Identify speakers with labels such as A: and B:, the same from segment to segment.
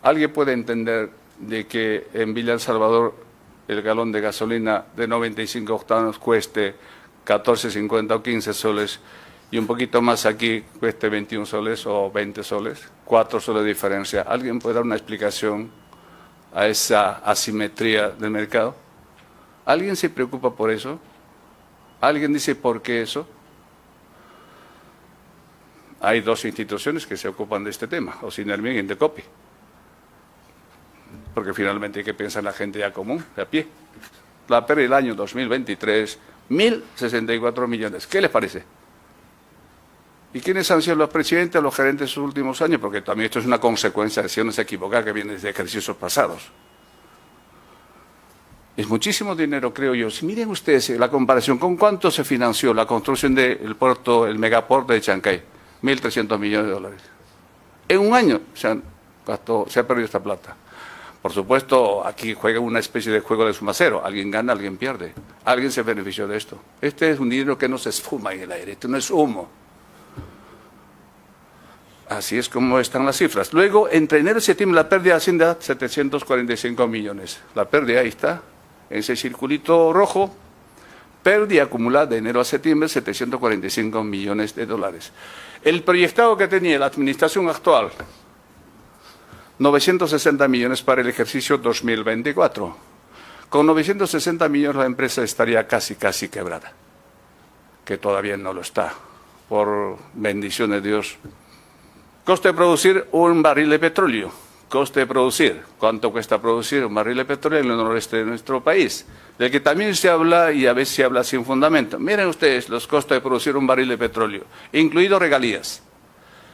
A: ¿Alguien puede entender de que en Villa El Salvador el galón de gasolina de 95 octanos cueste 14,50 o 15 soles y un poquito más aquí cueste 21 soles o 20 soles? 4 soles de diferencia. ¿Alguien puede dar una explicación a esa asimetría del mercado? ¿Alguien se preocupa por eso? ¿Alguien dice por qué eso? Hay dos instituciones que se ocupan de este tema, Osinermin y Indecopi. Porque finalmente hay que pensar en la gente ya común, de a pie. La pérdida del año 2023, 1.064 millones. ¿Qué les parece? ¿Y quiénes han sido los presidentes, los gerentes de sus últimos años? Porque también esto es una consecuencia de decisiones equivocadas que vienen de ejercicios pasados. Es muchísimo dinero, creo yo. Si miren ustedes la comparación, ¿con cuánto se financió la construcción del puerto, el megapuerto de Chancay? 1.300 millones de dólares. En un año se ha perdido esta plata. Por supuesto, aquí juega una especie de juego de suma cero. Alguien gana, alguien pierde. Alguien se benefició de esto. Este es un dinero que no se esfuma en el aire. Esto no es humo. Así es como están las cifras. Luego, entre enero y septiembre, la pérdida asciende a 745 millones. La pérdida ahí está, en ese circulito rojo. Pérdida acumulada de enero a septiembre, 745 millones de dólares. El proyectado que tenía la administración actual, 960 millones para el ejercicio 2024. Con 960 millones la empresa estaría casi quebrada, que todavía no lo está, por bendición de Dios. Coste de producir un barril de petróleo. Coste de producir. ¿Cuánto cuesta producir un barril de petróleo en el noroeste de nuestro país? Del que también se habla y a veces se habla sin fundamento. Miren ustedes los costos de producir un barril de petróleo, incluido regalías.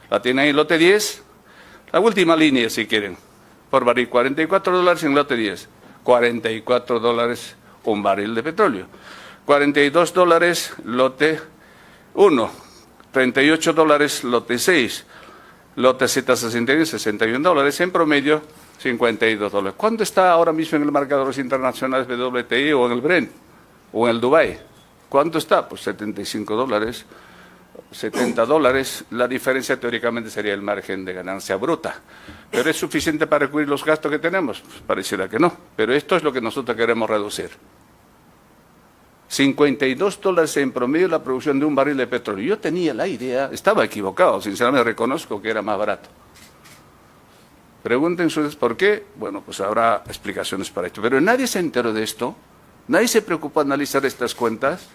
A: La tienen en lote 10, la última línea si quieren, por barril, $44 en lote 10, $44 un barril de petróleo, $42 lote 1, $38 lote 6, lote Z61, $61, en promedio $52. ¿Cuánto está ahora mismo en el marcadores internacionales de WTI o en el Brent o en el Dubái? ¿Cuánto está? Pues $75, $70. La diferencia teóricamente sería el margen de ganancia bruta. ¿Pero es suficiente para cubrir los gastos que tenemos? Pues pareciera que no. Pero esto es lo que nosotros queremos reducir. $52 en promedio la producción de un barril de petróleo. Yo tenía la idea, estaba equivocado, sinceramente reconozco que era más barato. Pregunten ustedes por qué. Bueno, pues habrá explicaciones para esto. Pero nadie se enteró de esto. Nadie se preocupó de analizar estas cuentas.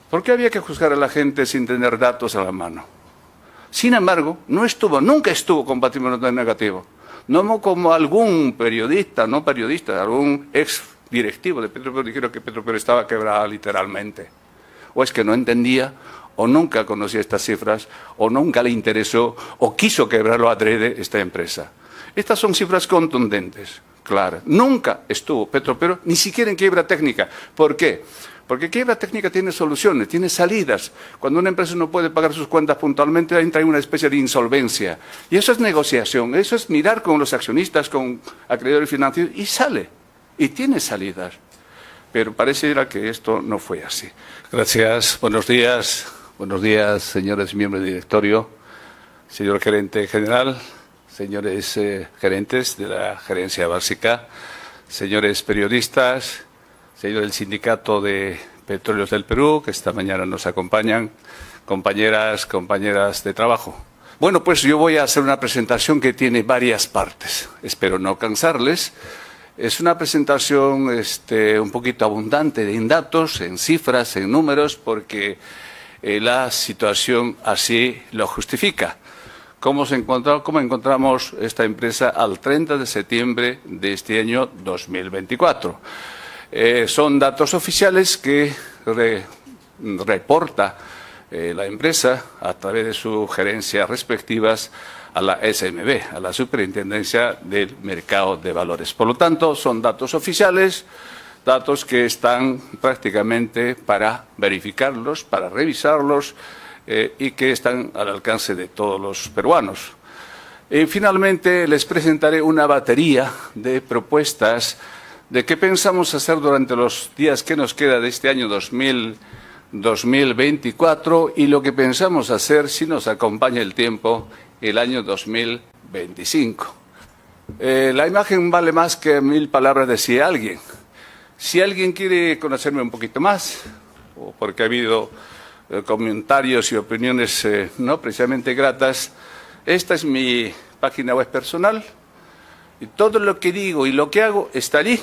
A: ¿Por qué había que juzgar a la gente sin tener datos a la mano? Sin embargo, nunca estuvo con patrimonio negativo. No como algún periodista, algún ex directivo de Petroperú dijeron que Petroperú estaba quebrada literalmente. O es que no entendía, o nunca conocía estas cifras, o nunca le interesó, o quiso quebrarlo adrede esta empresa. Estas son cifras contundentes, claras. Nunca estuvo Petroperú, ni siquiera en quiebra técnica. ¿Por qué? Porque quiebra técnica tiene soluciones, tiene salidas. Cuando una empresa no puede pagar sus cuentas puntualmente, entra en una especie de insolvencia. Y eso es negociación, eso es mirar con los accionistas, con acreedores financieros, y sale. Y tiene salidas. Pero pareciera que esto no fue así. Gracias, buenos días. Buenos días, señores miembros del directorio, señor gerente general, señores gerentes de la gerencia básica, señores periodistas, señor del Sindicato de Petróleos del Perú, que esta mañana nos acompañan, compañeras de trabajo. Bueno, pues yo voy a hacer una presentación que tiene varias partes. Espero no cansarles. Es una presentación un poquito abundante en datos, en cifras, en números, porque la situación así lo justifica. ¿Cómo encontramos esta empresa al 30 de septiembre de este año 2024? Son datos oficiales que reporta la empresa a través de sus gerencias respectivas a la SMB, a la Superintendencia del Mercado de Valores. Por lo tanto, son datos oficiales, datos que están prácticamente para verificarlos, para revisarlos y que están al alcance de todos los peruanos. Finalmente, les presentaré una batería de propuestas de qué pensamos hacer durante los días que nos queda de este año 2024 y lo que pensamos hacer si nos acompaña el tiempo el año 2025. La imagen vale más que 1000 palabras, decía alguien. Si alguien quiere conocerme un poquito más, o porque ha habido comentarios y opiniones no precisamente gratas, esta es mi página web personal y todo lo que digo y lo que hago está allí.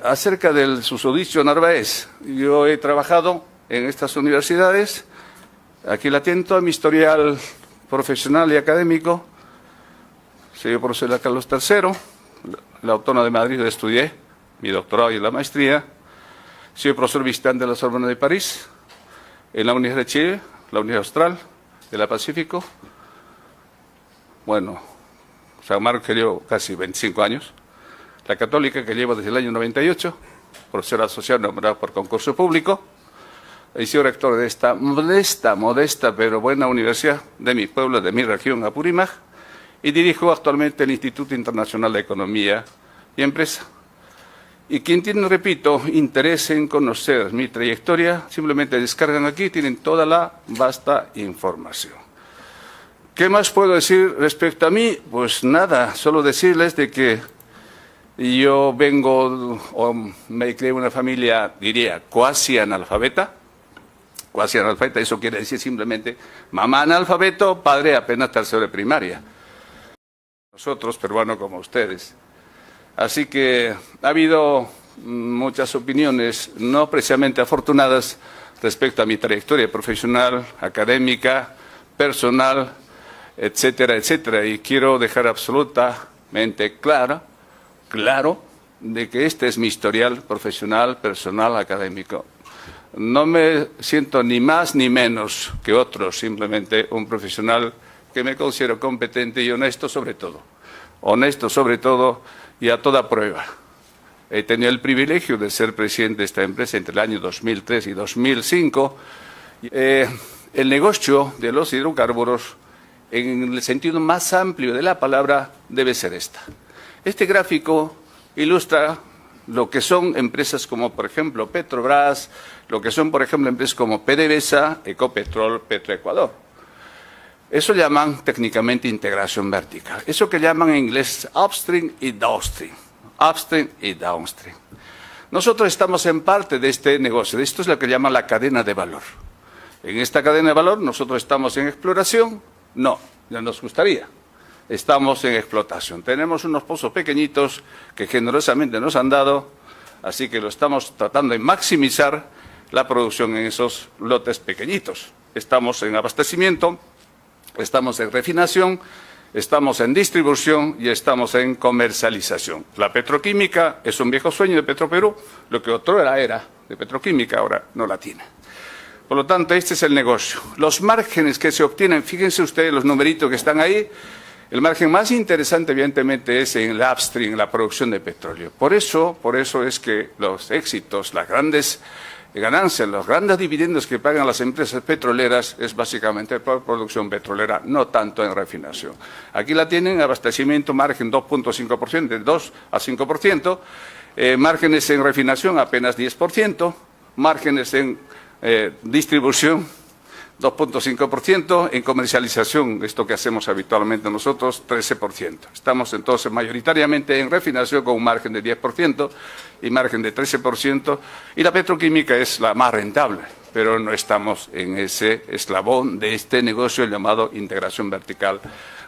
A: Acerca del susodicho Narváez, yo he trabajado en estas universidades, aquí la tiento a mi historial profesional y académico. Soy profesor de la Carlos III, la Autónoma de Madrid, donde estudié mi doctorado y la maestría. Soy profesor visitante de la Sorbona de París, en la Universidad de Chile, la Universidad Austral, de la Pacífico. Bueno, San Marcos, que llevo casi 25 años. La Católica, que llevo desde el año 98, profesor asociado nombrado por concurso público. He sido rector de esta modesta pero buena universidad de mi pueblo, de mi región, Apurímac, y dirijo actualmente el Instituto Internacional de Economía y Empresa. Y quien tiene, repito, interés en conocer mi trayectoria, simplemente descargan aquí, tienen toda la vasta información. ¿Qué más puedo decir respecto a mí? Pues nada, solo decirles de que yo vengo, o me crié en una familia, diría, cuasi analfabeta. Cuasi analfabeta, eso quiere decir simplemente mamá analfabeto, padre apenas tercero de primaria. Nosotros, peruanos como ustedes. Así que ha habido muchas opiniones no precisamente afortunadas respecto a mi trayectoria profesional, académica, personal, etcétera, etcétera. Y quiero dejar absolutamente claro de que este es mi historial profesional, personal, académico. No me siento ni más ni menos que otros, simplemente un profesional que me considero competente y honesto sobre todo. Honesto sobre todo y a toda prueba. He tenido el privilegio de ser presidente de esta empresa entre el año 2003 y 2005. El negocio de los hidrocarburos, en el sentido más amplio de la palabra, debe ser esta. Este gráfico ilustra lo que son empresas como, por ejemplo, Petrobras, lo que son, por ejemplo, empresas como PDVSA, Ecopetrol, Petroecuador. Eso llaman técnicamente integración vertical. Eso que llaman en inglés upstream y downstream. Upstream y downstream. Nosotros estamos en parte de este negocio. Esto es lo que llaman la cadena de valor. En esta cadena de valor nosotros estamos en exploración. No, ya nos gustaría. Estamos en explotación. Tenemos unos pozos pequeñitos que generosamente nos han dado, así que lo estamos tratando de maximizar la producción en esos lotes pequeñitos. Estamos en abastecimiento, estamos en refinación, estamos en distribución y estamos en comercialización. La petroquímica es un viejo sueño de Petroperú, lo que otrora era de petroquímica, ahora no la tiene. Por lo tanto, este es el negocio. Los márgenes que se obtienen, fíjense ustedes los numeritos que están ahí. El margen más interesante, evidentemente, es en el upstream, en la producción de petróleo. Por eso es que los éxitos, las grandes ganancias, los grandes dividendos que pagan las empresas petroleras es básicamente por producción petrolera, no tanto en refinación. Aquí la tienen, abastecimiento, margen 2.5%, de 2 a 5%, márgenes en refinación apenas 10%, márgenes en distribución 2.5%, en comercialización, esto que hacemos habitualmente nosotros, 13%. Estamos entonces mayoritariamente en refinación con un margen de 10% y margen de 13%, y la petroquímica es la más rentable, pero no estamos en ese eslabón de este negocio llamado integración vertical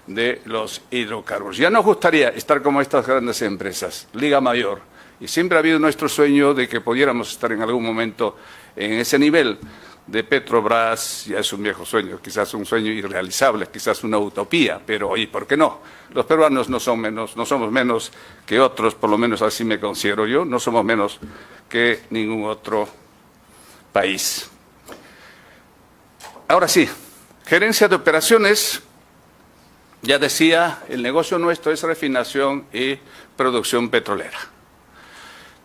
A: de los hidrocarburos. Ya nos gustaría estar como estas grandes empresas, Liga Mayor, y siempre ha habido nuestro sueño de que pudiéramos estar en algún momento en ese nivel de Petrobras. Ya es un viejo sueño, quizás un sueño irrealizable, quizás una utopía, pero ¿y por qué no? Los peruanos no somos menos que otros, por lo menos así me considero yo, no somos menos que ningún otro país. Ahora sí, gerencia de operaciones, ya decía, el negocio nuestro es refinación y producción petrolera.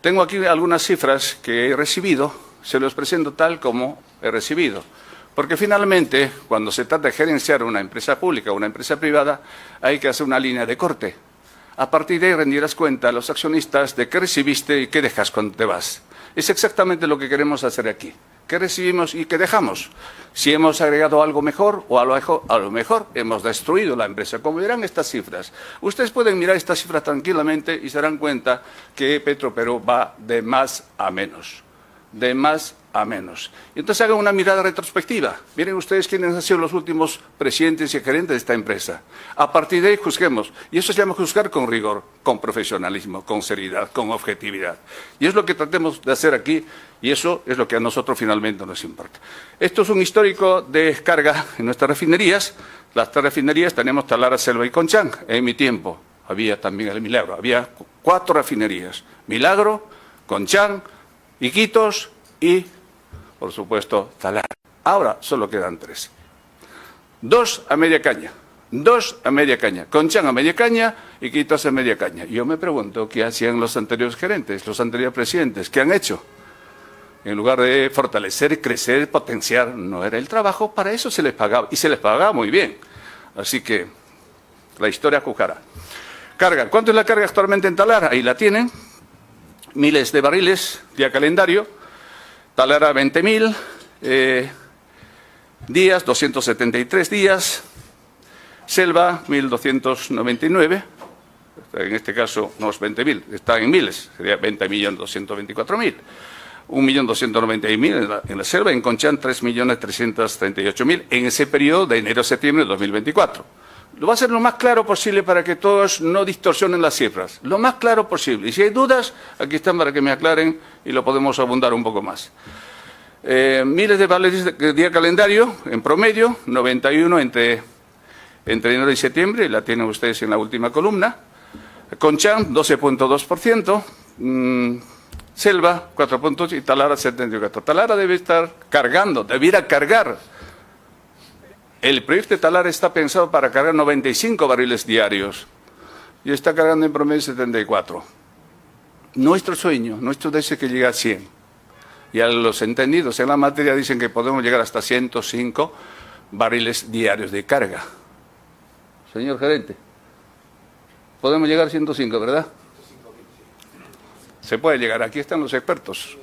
A: Tengo aquí algunas cifras que he recibido, se los presento tal como he recibido. Porque finalmente, cuando se trata de gerenciar una empresa pública o una empresa privada, hay que hacer una línea de corte. A partir de ahí rendirás cuenta a los accionistas de qué recibiste y qué dejas cuando te vas. Es exactamente lo que queremos hacer aquí. ¿Qué recibimos y qué dejamos? Si hemos agregado algo mejor o a lo mejor hemos destruido la empresa. Como verán estas cifras, ustedes pueden mirar estas cifras tranquilamente y se darán cuenta que Petroperú va de más a menos. De más a menos. Y entonces hagan una mirada retrospectiva. Miren ustedes quiénes han sido los últimos presidentes y gerentes de esta empresa. A partir de ahí juzguemos. Y eso se llama juzgar con rigor, con profesionalismo, con seriedad, con objetividad. Y es lo que tratemos de hacer aquí y eso es lo que a nosotros finalmente nos importa. Esto es un histórico de carga en nuestras refinerías. Las tres refinerías tenemos Talara, Selva y Conchán. En mi tiempo había también el Milagro. Había 4 refinerías. Milagro, Conchán, Iquitos y, por supuesto, Talara. Ahora solo quedan 3. 2 a media caña. 2 a media caña. Conchán a media caña, Iquitos a media caña. Yo me pregunto qué hacían los anteriores gerentes, los anteriores presidentes. ¿Qué han hecho? En lugar de fortalecer, crecer, potenciar, no era el trabajo, para eso se les pagaba. Y se les pagaba muy bien. Así que la historia juzgará. Carga. ¿Cuánto es la carga actualmente en Talara? Ahí la tienen. Miles de barriles, día calendario. Talara 20.000 días, 273 días. Selva 1.299. En este caso no es 20.000, está en miles, sería 20.224.000. 1.290.000 en la Selva, en Conchán 3.338.000 en ese periodo de enero a septiembre de 2024. Lo va a hacer lo más claro posible para que todos no distorsionen las cifras. Lo más claro posible. Y si hay dudas, aquí están para que me aclaren y lo podemos abundar un poco más. Miles de barriles de día calendario, en promedio, 91 entre enero y septiembre, la tienen ustedes en la última columna. Conchán, 12.2%. Selva, 4 puntos y Talara, 74. Talara debe estar cargando, debiera cargar. El proyecto de Talara está pensado para cargar 95 barriles diarios y está cargando en promedio 74. Nuestro sueño, nuestro deseo es que llegue a 100. Y a los entendidos en la materia dicen que podemos llegar hasta 105 barriles diarios de carga. Señor gerente, podemos llegar a 105, ¿verdad? Se puede llegar, aquí están los expertos.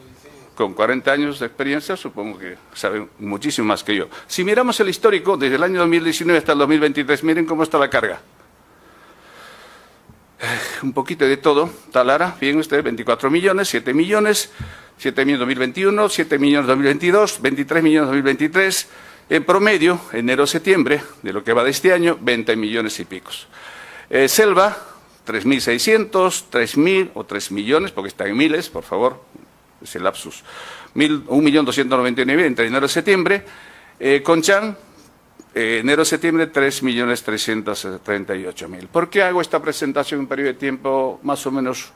A: Con 40 años de experiencia, supongo que saben muchísimo más que yo. Si miramos el histórico, desde el año 2019 hasta el 2023, miren cómo está la carga. Un poquito de todo. Talara, bien ustedes, 24 millones, 7 millones, 7 millones 2021, 7 millones 2022, 23 millones 2023. En promedio, enero-septiembre, de lo que va de este año, 20 millones y picos. Selva, 3.600, 3.000 o 3 millones, porque está en miles, por favor. Ese lapsus, 1.299.000 entre enero y septiembre. Conchán, enero-septiembre, 3.338.000. ¿Por qué hago esta presentación en un periodo de tiempo más o menos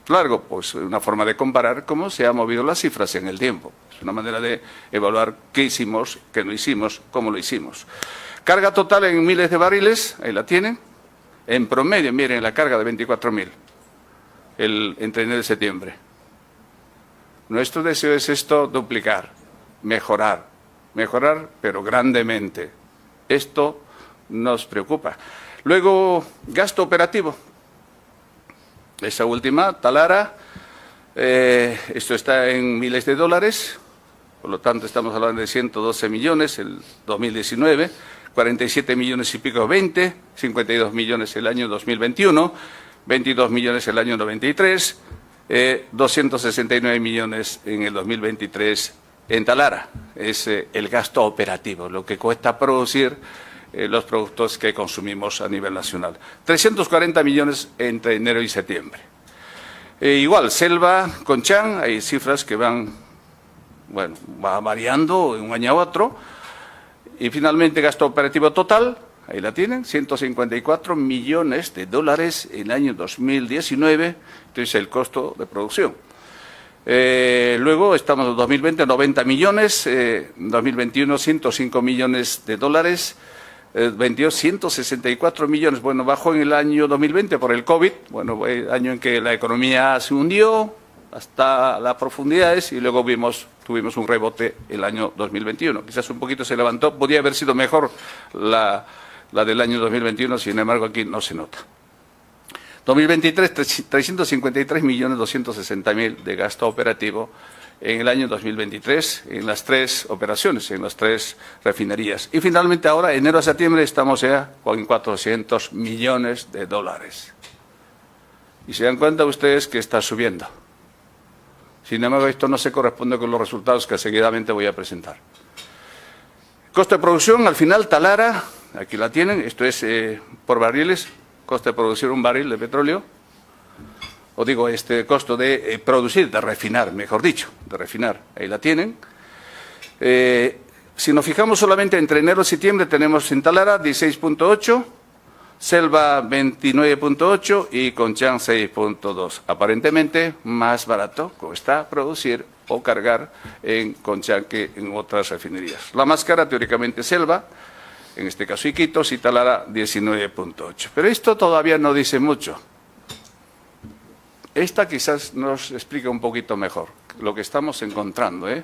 A: largo? Pues una forma de comparar cómo se han movido las cifras en el tiempo. Es una manera de evaluar qué hicimos, qué no hicimos, cómo lo hicimos. Carga total en miles de barriles, ahí la tienen. En promedio, miren, la carga de 24.000 entre enero y septiembre. Nuestro deseo es esto, duplicar, mejorar, pero grandemente. Esto nos preocupa. Luego, gasto operativo. Esa última, Talara, esto está en miles de dólares, por lo tanto estamos hablando de 112 millones el 2019, 47 millones y pico 20, 52 millones el año 2021, 22 millones el año 93, 269 millones en el 2023 en Talara. Es el gasto operativo, lo que cuesta producir los productos que consumimos a nivel nacional. 340 millones entre enero y septiembre. Igual, Selva, Conchán, hay cifras que va variando de un año a otro. Y finalmente, gasto operativo total, ahí la tienen, 154 millones de dólares en el año 2019, entonces el costo de producción. Luego estamos en 2020, 90 millones, 2021, 105 millones de dólares, 22, 164 millones, bueno, bajó en el año 2020 por el COVID, bueno, el año en que la economía se hundió hasta las profundidades y luego tuvimos un rebote el año 2021. Quizás un poquito se levantó, podía haber sido mejor la del año 2021, sin embargo aquí no se nota. 2023, 353.260.000 de gasto operativo en el año 2023 en las 3 operaciones, en las 3 refinerías. Y finalmente ahora, enero a septiembre, estamos ya con 400 millones de dólares. Y se dan cuenta ustedes que está subiendo. Sin embargo, esto no se corresponde con los resultados que seguidamente voy a presentar. Costo de producción, al final, Talara, aquí la tienen, esto es por barriles, costo de producir un barril de petróleo, o digo, costo de producir, de refinar, mejor dicho, de refinar, ahí la tienen. Si nos fijamos solamente entre enero y septiembre, tenemos en Talara 16.8, Selva 29.8 y Conchán 6.2. Aparentemente más barato cuesta producir o cargar en Conchán que en otras refinerías. La más cara teóricamente Selva, en este caso Iquitos, y Talara 19.8. Pero esto todavía no dice mucho. Esta quizás nos explica un poquito mejor lo que estamos encontrando, ¿eh?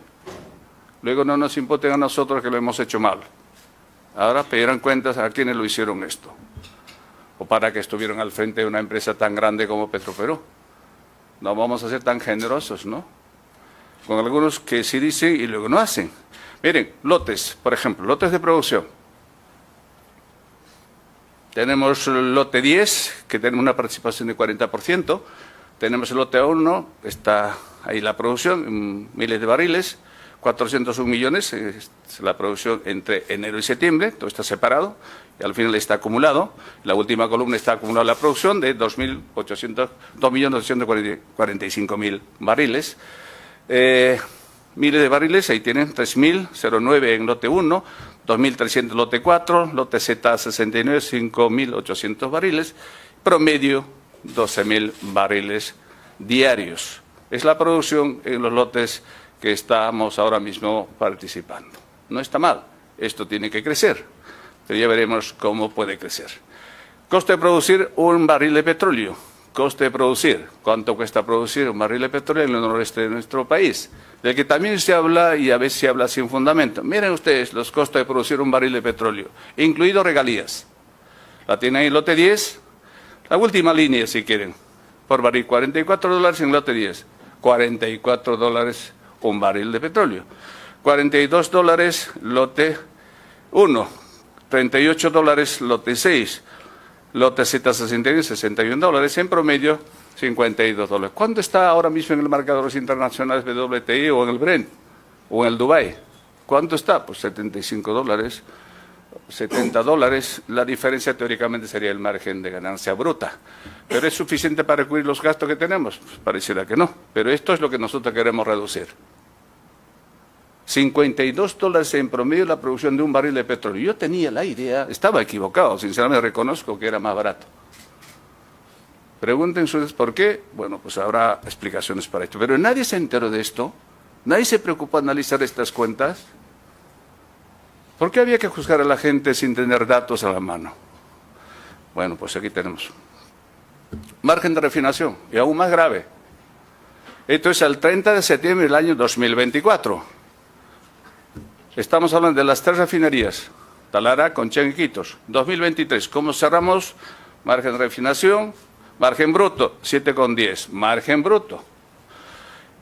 A: Luego no nos imputen a nosotros que lo hemos hecho mal. Ahora pedirán cuentas a quienes lo hicieron esto. O para que estuvieron al frente de una empresa tan grande como Petroperú. No vamos a ser tan generosos, ¿no? Con algunos que sí dicen y luego no hacen. Miren, lotes, por ejemplo, lotes de producción. Tenemos el lote 10, que tenemos una participación de 40%. Tenemos el lote 1, está ahí la producción, miles de barriles, 401 millones, es la producción entre enero y septiembre, todo está separado, y al final está acumulado. La última columna está acumulada la producción de 2.845.000 barriles. Miles de barriles, ahí tienen 3.009 en lote 1, 2.300 en lote 4, lote Z 69, 5.800 barriles, promedio 12.000 barriles diarios. Es la producción en los lotes que estamos ahora mismo participando. No está mal, esto tiene que crecer, pero ya veremos cómo puede crecer. Coste de producir un barril de petróleo. Coste de producir. ¿Cuánto cuesta producir un barril de petróleo en el noroeste de nuestro país? Del que también se habla y a veces se habla sin fundamento. Miren ustedes los costos de producir un barril de petróleo, incluido regalías. La tienen ahí en lote 10, la última línea si quieren, por barril, $44 en lote 10, $44 un barril de petróleo, $42 lote 1, $38 lote 6, lote Z61, $61, en promedio $52. ¿Cuánto está ahora mismo en el mercado de los internacionales de WTI o en el Brent o en el Dubái? ¿Cuánto está? Pues $75, $70. La diferencia teóricamente sería el margen de ganancia bruta. ¿Pero es suficiente para cubrir los gastos que tenemos? Pues pareciera que no. Pero esto es lo que nosotros queremos reducir. $52 en promedio la producción de un barril de petróleo. Yo tenía la idea, estaba equivocado, sinceramente reconozco que era más barato. Pregunten ustedes por qué. Bueno, pues habrá explicaciones para esto. Pero nadie se enteró de esto. Nadie se preocupó de analizar estas cuentas. ¿Por qué había que juzgar a la gente sin tener datos a la mano? Bueno, pues aquí tenemos. Margen de refinación, y aún más grave. Esto es el 30 de septiembre del año 2024. Estamos hablando de las 3 refinerías, Talara, Conchán y Iquitos. 2023, ¿cómo cerramos? Margen de refinación, margen bruto, 7,10, margen bruto.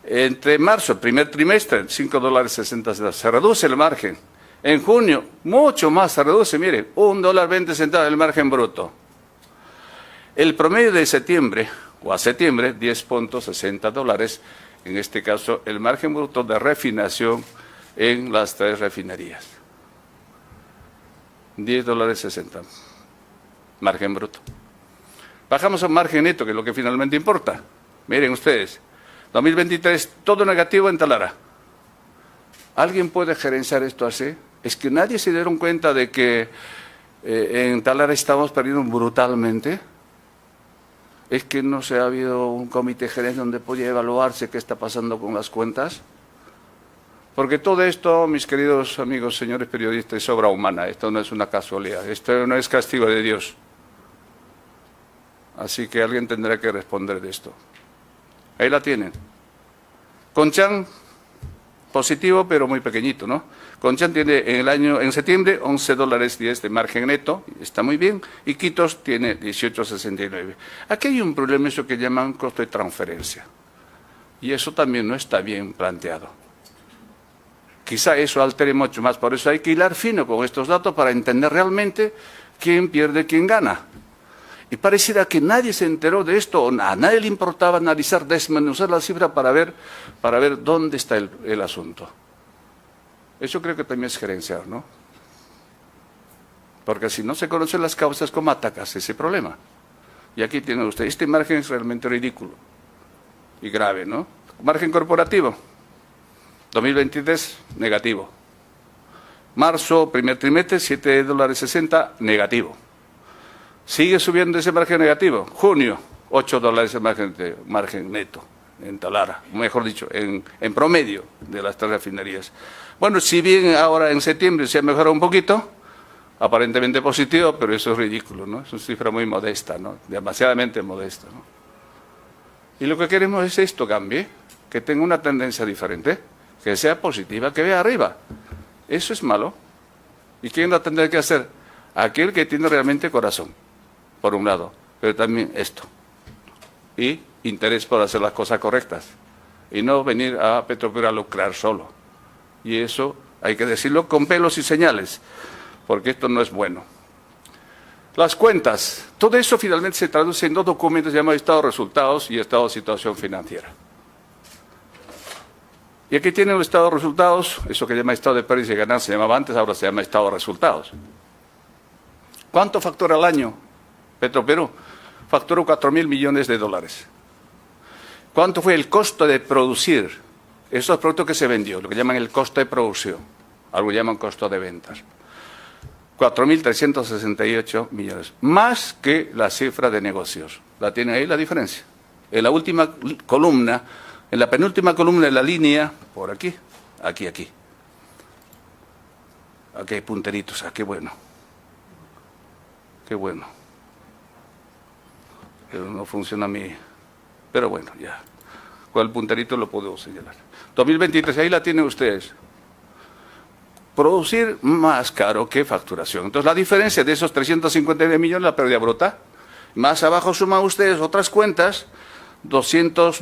A: Entre marzo, primer trimestre, $5.60, se reduce el margen. En junio, mucho más se reduce, miren, $1.20 el margen bruto. El promedio de septiembre, o a septiembre, $10.60, en este caso, el margen bruto de refinación en las 3 refinerías. $10.60, margen bruto. Bajamos al margen neto, que es lo que finalmente importa. Miren ustedes, 2023, todo negativo en Talara. ¿Alguien puede gerenciar esto así? Es que nadie se dieron cuenta de que en Talara estamos perdiendo brutalmente. Es que no se ha habido un comité gerencia donde podía evaluarse qué está pasando con las cuentas. Porque todo esto, mis queridos amigos, señores periodistas, es obra humana. Esto no es una casualidad, esto no es castigo de Dios. Así que alguien tendrá que responder de esto. Ahí la tienen. Conchán, positivo, pero muy pequeñito, ¿no? Conchán tiene en septiembre, $11.10 de margen neto, está muy bien, y Iquitos tiene 18.69. Aquí hay un problema, eso que llaman costo de transferencia. Y eso también no está bien planteado. Quizá eso altere mucho más, por eso hay que hilar fino con estos datos para entender realmente quién pierde, quién gana. Y pareciera que nadie se enteró de esto, o a nadie le importaba analizar, desmenuzar la cifra para ver dónde está el asunto. Eso creo que también es gerenciar, ¿no? Porque si no se conocen las causas, ¿cómo atacas ese problema? Y aquí tienen ustedes, este margen es realmente ridículo y grave, ¿no? Margen corporativo, 2023, negativo. Marzo, primer trimestre, $7.60, negativo. Sigue subiendo ese margen negativo. Junio, $8 el margen neto, en Talara, mejor dicho, en promedio de las tres refinerías. Bueno, si bien ahora en septiembre se ha mejorado un poquito, aparentemente positivo, pero eso es ridículo, ¿no? Es una cifra muy modesta, ¿no? Demasiadamente modesta, ¿no? Y lo que queremos es esto cambie, que tenga una tendencia diferente, que sea positiva, que vea arriba. Eso es malo. ¿Y quién la tendrá que hacer? Aquel que tiene realmente corazón, por un lado, pero también esto. Y interés por hacer las cosas correctas. Y no venir a Petropera a lucrar solo. Y eso hay que decirlo con pelos y señales, porque esto no es bueno. Las cuentas, todo eso finalmente se traduce en dos documentos llamados Estado de Resultados y Estado de Situación Financiera. Y aquí tienen el Estado de Resultados, eso que llama Estado de Pérdidas y Ganancias, se llamaba antes, ahora se llama Estado de Resultados. ¿Cuánto factura al año Petroperú? Facturó $4.000 millones. ¿Cuánto fue el costo de producir esos productos que se vendió? Lo que llaman el costo de producción, algo llaman costo de ventas. 4.368 millones, más que la cifra de negocios. ¿La tienen ahí la diferencia? En la última columna, en la penúltima columna de la línea, por aquí, aquí. Aquí hay punteritos, qué bueno. Qué bueno. Pero no funciona a mí. Pero bueno, ya. Con el punterito lo puedo señalar. 2023, ahí la tienen ustedes. Producir más caro que facturación. Entonces, la diferencia de esos 359 millones, la pérdida bruta. Más abajo suman ustedes otras cuentas, 300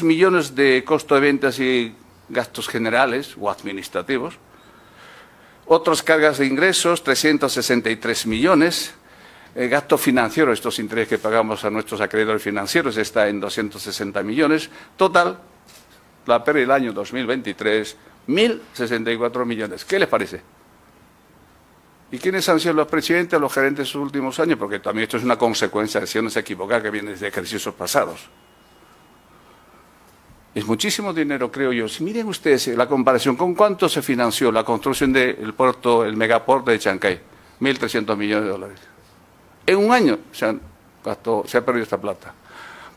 A: millones de costo de ventas y gastos generales o administrativos. Otras cargas de ingresos, 363 millones. El gasto financiero, estos intereses que pagamos a nuestros acreedores financieros, está en 260 millones. Total, la pérdida del año 2023, 1.064 millones. ¿Qué les parece? ¿Y quiénes han sido los presidentes, los gerentes de sus últimos años? Porque también esto es una consecuencia de si uno se equivoca que viene de ejercicios pasados. Es muchísimo dinero, creo yo. Si miren ustedes la comparación, ¿con cuánto se financió la construcción del puerto, el megapuerto de Chancay? 1.300 millones. En un año se ha perdido esta plata.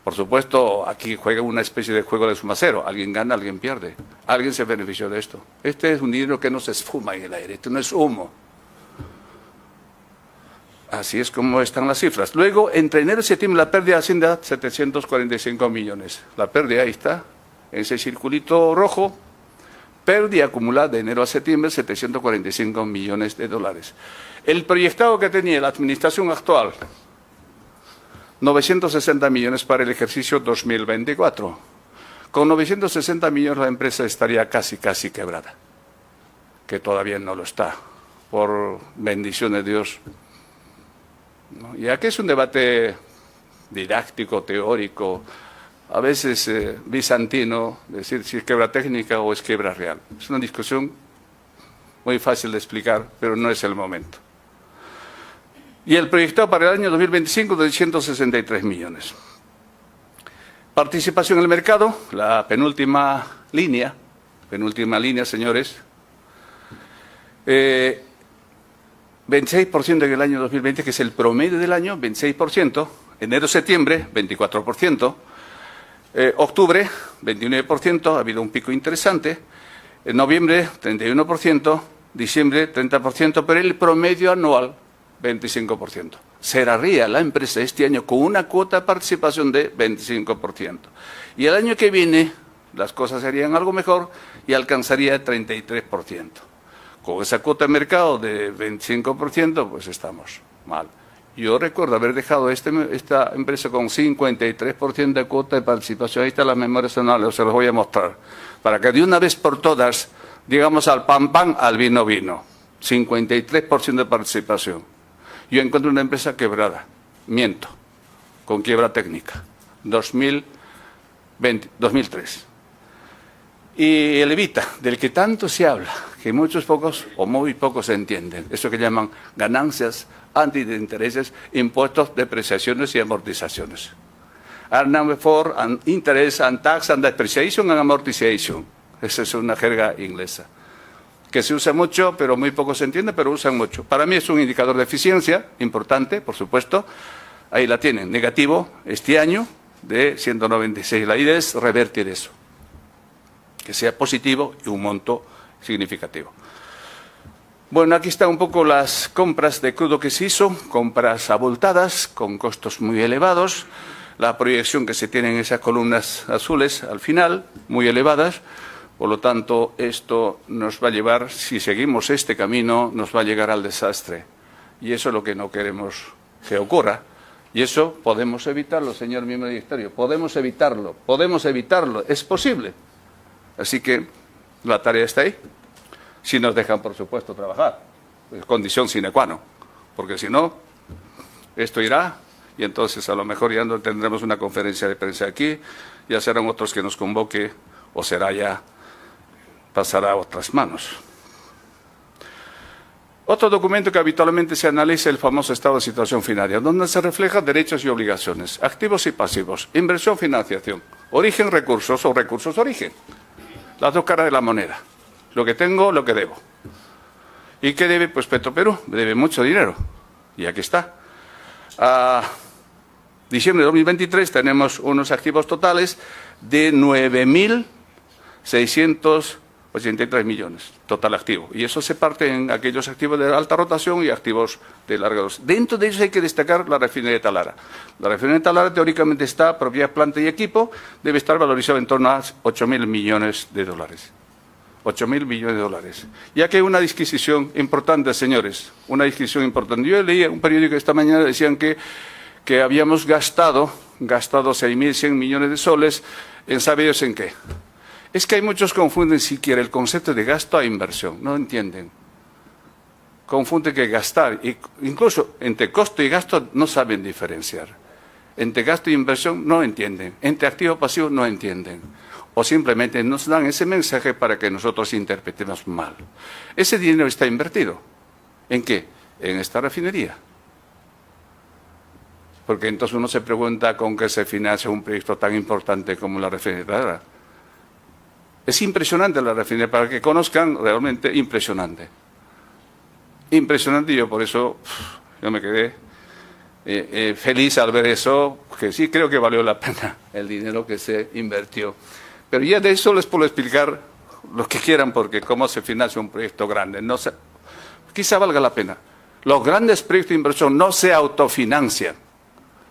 A: Por supuesto, aquí juega una especie de juego de suma cero. Alguien gana, alguien pierde. Alguien se benefició de esto. Este es un dinero que no se esfuma en el aire. Esto no es humo. Así es como están las cifras. Luego, entre enero y septiembre, la pérdida asciende a 745 millones. La pérdida ahí está, en ese circulito rojo. Pérdida acumulada de enero a septiembre, 745 millones de dólares. El proyectado que tenía la administración actual, 960 millones para el ejercicio 2024. Con 960 millones la empresa estaría casi quebrada, que todavía no lo está, por bendición de Dios. ¿No? Y aquí es un debate didáctico, teórico, a veces bizantino, decir si es quiebra técnica o es quiebra real. Es una discusión muy fácil de explicar, pero no es el momento. Y el proyectado para el año 2025 de 163 millones. Participación en el mercado, la penúltima línea, señores. 26% en el año 2020, que es el promedio del año, 26%. Enero-septiembre, 24%. Octubre, 29%, ha habido un pico interesante. En noviembre, 31%. Diciembre, 30%, pero el promedio anual, 25%. Cerraría la empresa este año con una cuota de participación de 25%. Y el año que viene las cosas serían algo mejor y alcanzaría el 33%. Con esa cuota de mercado de 25%, pues estamos mal. Yo recuerdo haber dejado esta empresa con 53% de cuota de participación. Ahí están las memorias anuales, se los voy a mostrar. Para que de una vez por todas, digamos al pan pan, al vino vino. 53% de participación. Yo encuentro una empresa quebrada. Miento. Con quiebra técnica. 2003. Y el Evita, del que tanto se habla, que muchos pocos o muy pocos entienden, eso que llaman ganancias antes de intereses, impuestos, depreciaciones y amortizaciones. For interest and tax and depreciation and amortization. Esa es una jerga inglesa, que se usa mucho, pero muy poco se entiende, pero usan mucho. Para mí es un indicador de eficiencia, importante, por supuesto. Ahí la tienen, negativo este año de 196. La idea es revertir eso, que sea positivo y un monto significativo. Bueno, aquí están un poco las compras de crudo que se hizo, compras abultadas, con costos muy elevados, la proyección que se tiene en esas columnas azules al final, muy elevadas, por lo tanto, esto nos va a llevar, si seguimos este camino, nos va a llegar al desastre. Y eso es lo que no queremos que ocurra. Y eso podemos evitarlo, señor miembro del directorio, podemos evitarlo, es posible. Así que la tarea está ahí, si nos dejan, por supuesto, trabajar, es condición sine qua non, porque si no, esto irá y entonces a lo mejor ya no tendremos una conferencia de prensa aquí, ya serán otros que nos convoque o pasará a otras manos. Otro documento que habitualmente se analiza es el famoso estado de situación financiera, donde se reflejan derechos y obligaciones, activos y pasivos, inversión, financiación, origen, recursos o recursos, origen. Las dos caras de la moneda, lo que tengo, lo que debo. ¿Y qué debe? Pues Petroperú debe mucho dinero, y aquí está. A diciembre de 2023 tenemos unos activos totales de 9.683 millones, total activo. Y eso se parte en aquellos activos de alta rotación y activos de larga duración. Dentro de ellos hay que destacar la refinería de Talara. La refinería de Talara teóricamente está, propiedad, planta y equipo, debe estar valorizado en torno a 8.000 millones de dólares. 8.000 millones de dólares. Y aquí hay una disquisición importante, señores, una disquisición importante. Yo leí en un periódico esta mañana, decían que habíamos gastado 6.100 millones de soles, en ¿sabe Dios en qué? Es que hay muchos que confunden siquiera el concepto de gasto a inversión, no entienden. Confunden que gastar, incluso entre costo y gasto no saben diferenciar. Entre gasto e inversión no entienden, entre activo y pasivo no entienden. O simplemente nos dan ese mensaje para que nosotros interpretemos mal. Ese dinero está invertido. ¿En qué? En esta refinería. Porque entonces uno se pregunta con qué se financia un proyecto tan importante como la refinería. Es impresionante la refinería, para que conozcan, realmente impresionante. Impresionante, y yo por eso yo me quedé feliz al ver eso, que sí creo que valió la pena el dinero que se invirtió. Pero ya de eso les puedo explicar lo que quieran, porque cómo se financia un proyecto grande. Quizá valga la pena. Los grandes proyectos de inversión no se autofinancian,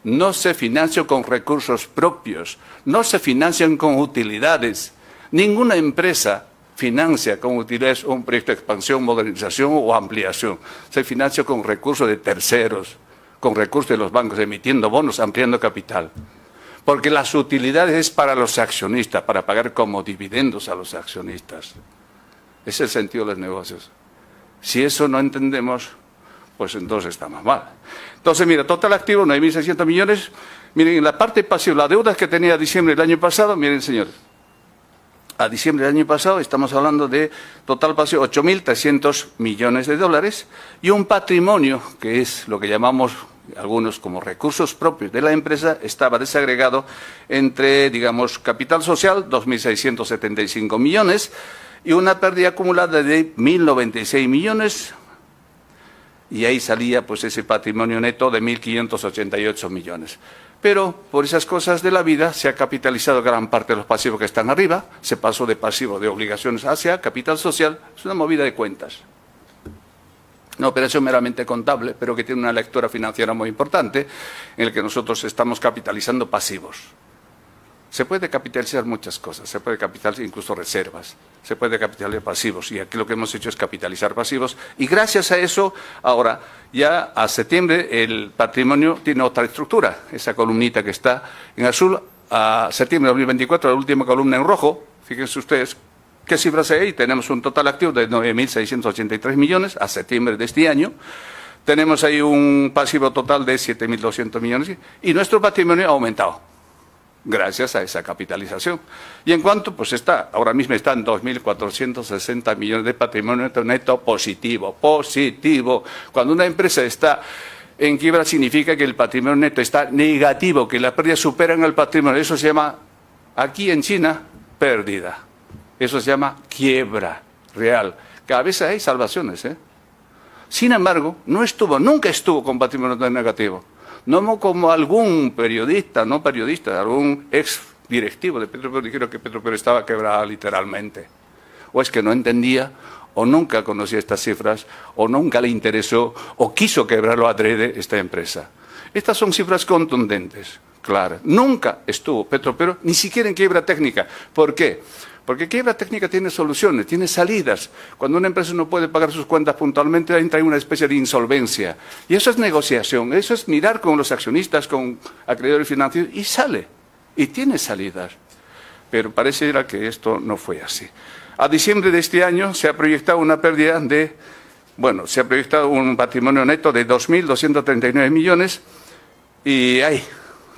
A: no se financian con recursos propios, no se financian con utilidades. Ninguna empresa financia con utilidades un proyecto de expansión, modernización o ampliación. Se financia con recursos de terceros, con recursos de los bancos, emitiendo bonos, ampliando capital. Porque las utilidades es para los accionistas, para pagar como dividendos a los accionistas. Ese es el sentido de los negocios. Si eso no entendemos, pues entonces estamos mal. Entonces, mira, total activo, 9.600 millones. Miren, en la parte pasiva, la deuda que tenía a diciembre del año pasado, miren, señores. A diciembre del año pasado estamos hablando de total pasivo 8.300 millones de dólares y un patrimonio, que es lo que llamamos algunos como recursos propios de la empresa, estaba desagregado entre, digamos, capital social, 2.675 millones, y una pérdida acumulada de 1.096 millones, y ahí salía pues ese patrimonio neto de 1.588 millones. Pero por esas cosas de la vida se ha capitalizado gran parte de los pasivos que están arriba, se pasó de pasivo de obligaciones hacia capital social, es una movida de cuentas. Una operación meramente contable, pero que tiene una lectura financiera muy importante, en la que nosotros estamos capitalizando pasivos. Se puede capitalizar muchas cosas, se puede capitalizar incluso reservas, se puede capitalizar pasivos, y aquí lo que hemos hecho es capitalizar pasivos, y gracias a eso, ahora, ya a septiembre, el patrimonio tiene otra estructura, esa columnita que está en azul, a septiembre de 2024, la última columna en rojo, fíjense ustedes, ¿qué cifras hay ahí? Tenemos un total activo de 9.683 millones a septiembre de este año. Tenemos ahí un pasivo total de 7.200 millones y nuestro patrimonio ha aumentado gracias a esa capitalización. Y en cuanto, pues ahora mismo está en 2.460 millones de patrimonio neto positivo. Positivo. Cuando una empresa está en quiebra significa que el patrimonio neto está negativo, que las pérdidas superan el patrimonio. Eso se llama, aquí en China, pérdida. Eso se llama quiebra real. Que a veces hay salvaciones, ¿eh? Sin embargo, nunca estuvo con patrimonio negativo. No como algún periodista, algún ex directivo de Petropero dijeron que Petropero estaba quebrada literalmente. O es que no entendía, o nunca conocía estas cifras, o nunca le interesó, o quiso quebrarlo adrede esta empresa. Estas son cifras contundentes, claras. Nunca estuvo Petropero, ni siquiera en quiebra técnica. ¿Por qué? Porque quiebra técnica tiene soluciones, tiene salidas. Cuando una empresa no puede pagar sus cuentas puntualmente, entra en una especie de insolvencia. Y eso es negociación, eso es mirar con los accionistas, con acreedores financieros, y sale, y tiene salidas. Pero pareciera que esto no fue así. A diciembre de este año se ha proyectado una pérdida se ha proyectado un patrimonio neto de 2.239 millones, y hay